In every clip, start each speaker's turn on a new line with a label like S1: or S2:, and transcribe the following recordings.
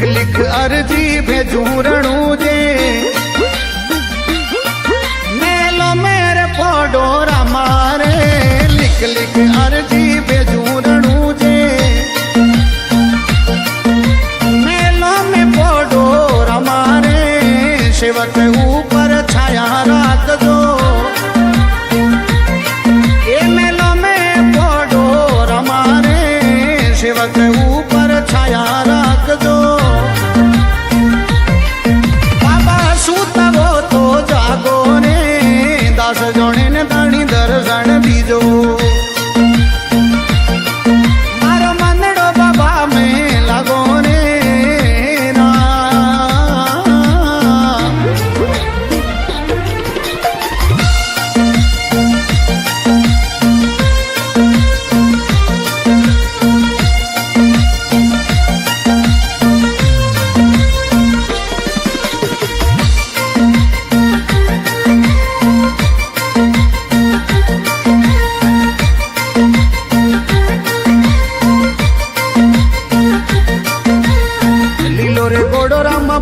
S1: लिख अर्जी भेजू रणू जे मेलो मेरे फोडोरा मारे लिख लिख अर्जी भेजू रणू जे मेलो में फोडोरा मारे सेवक ऊपर छाया राख दो ये मेलो में फोडोरा मारे सेवक ऊपर छाया राख दो बाबा सूतवो तो जागो ने दास जोड़े ने दाणी दर्शन दीजो मारो मनड़ो बाबा में लागो ने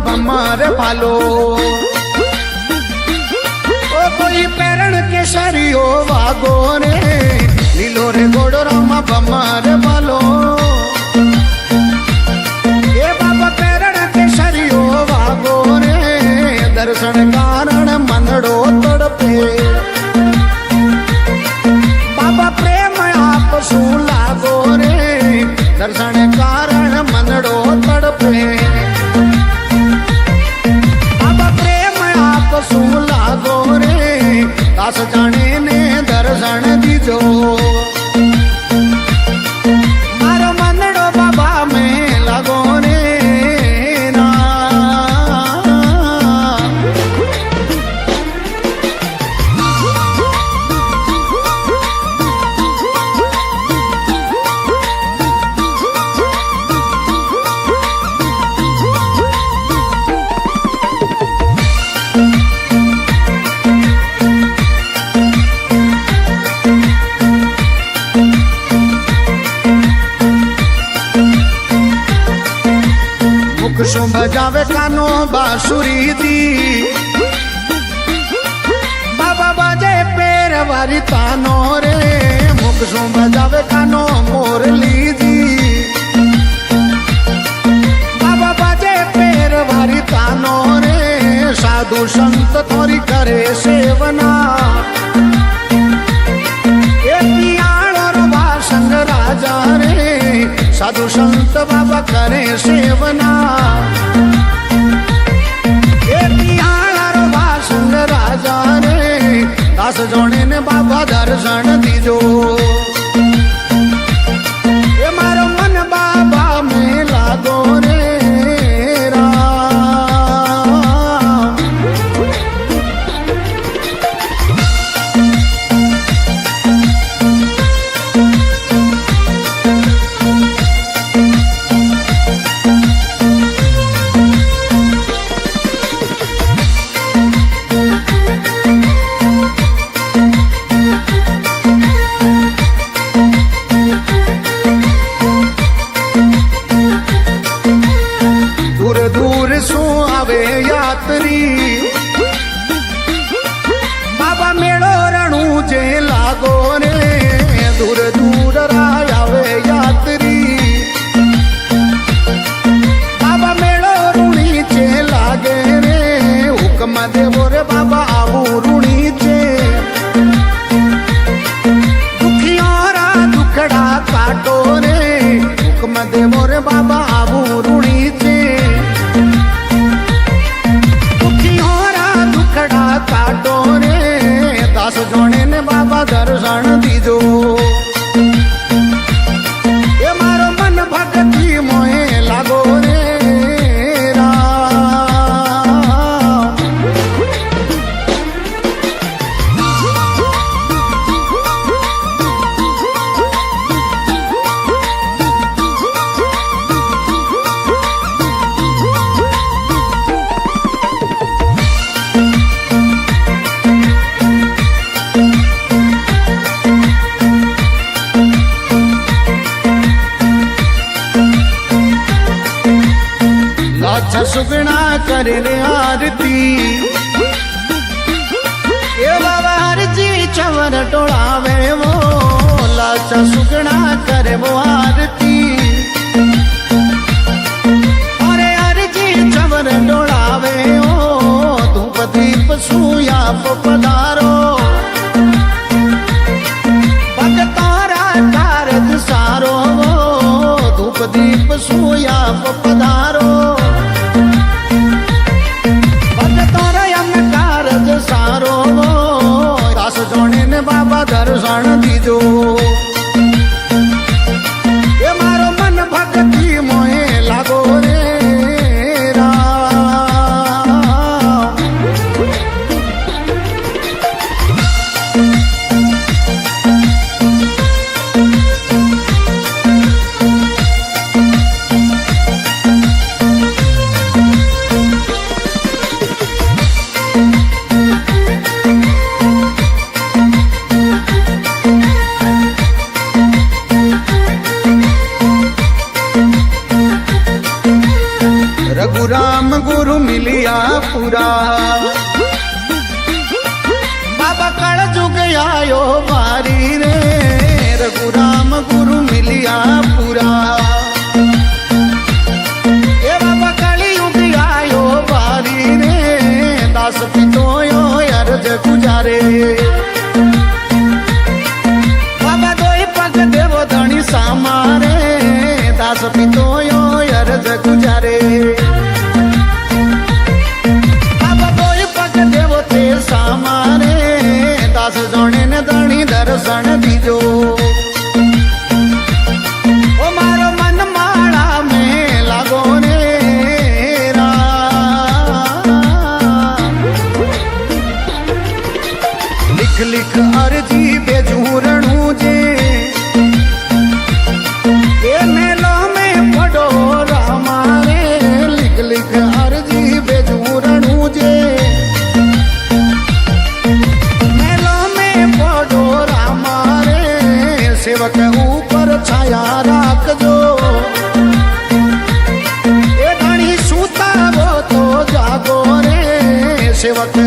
S1: भमार भालो ओ कोई पेरण के शरियो वागो रे लीलो रे गोड़ो रामा भमार भालो ये बाबा पेरण के शरियो वागो रे दर्शन कारण मनड़ो तड़पे बाबा प्रेम आप सू लागो रे दर्शन कारण मनड़ो तड़पे सुन लागो रे दास जाने ने दर्शन दीजो मारो मनड़ो बाबा में लागो रे शुभ जावे कानो बांसुरी दी बाबा बाजे पैर वारी तानो रे मुख शुभ जावे कानो मोरली दी बाबा बाजे पैर वारी तानो रे साधु संत थोड़ी करे सेवना संग राजा रे साधु संत बाबा करे सेवना संग राजा रे दास जोड़े ने बाबा दर्शन दीजो ये मारो मन बाबा में लागो रे बाबा मेड़ो रणू जे लागो रे दूर दूर आवे यात्री बाबा मेड़ो ऋणी चे लागे रे हुक्म देवो रे बाबा आबू ऋणी चे दुखियोरा दुखड़ा काटो रे हुक्म देवो रे बाबा आबू ऋणी चे काटो रे दास जोड़े ने बाबा दर्शन दीजो ये मारो मन भक्ति मोहे लागो रे पाछा सुगना करे रे आरती ए बाबा हरजी चवर टोड़ावे वो लाचा सुगना करे वो आरती अरे हरजी चवर टोड़ावे ओ धूप दीप सूया पधारो भगतारा कारज सारो धूप दीप सूया पधारो भगतारा यम कारज सारो दास जोने ने बाबा दर्शन दीजो ये मारो मन भक्ति मोहे लागो रे रघुराम गुरु मिलिया पूरा बाबा कल जुग आयो बारी रे रघुराम गुरु मिलिया पूरा ए बाबा कली युग आयो बारी रे दास पितो यो अर्ज गुजारे बाबा दोई पग देवो धनी सामारे दास पितो यो अर्ज गुजारे सामारे दास जोने ने धनी दर्शन दीजो ओ मारो मन माड़ा में लागो रे लिख लिख अर्जी बेजूरणू जे ए मेलो में पढ़ो रामा रे लिख लिख अर्जी बेजूरणू जे सेवक ऊपर छाया राखजो ए धनी सूता वो तो जागो रे सेवक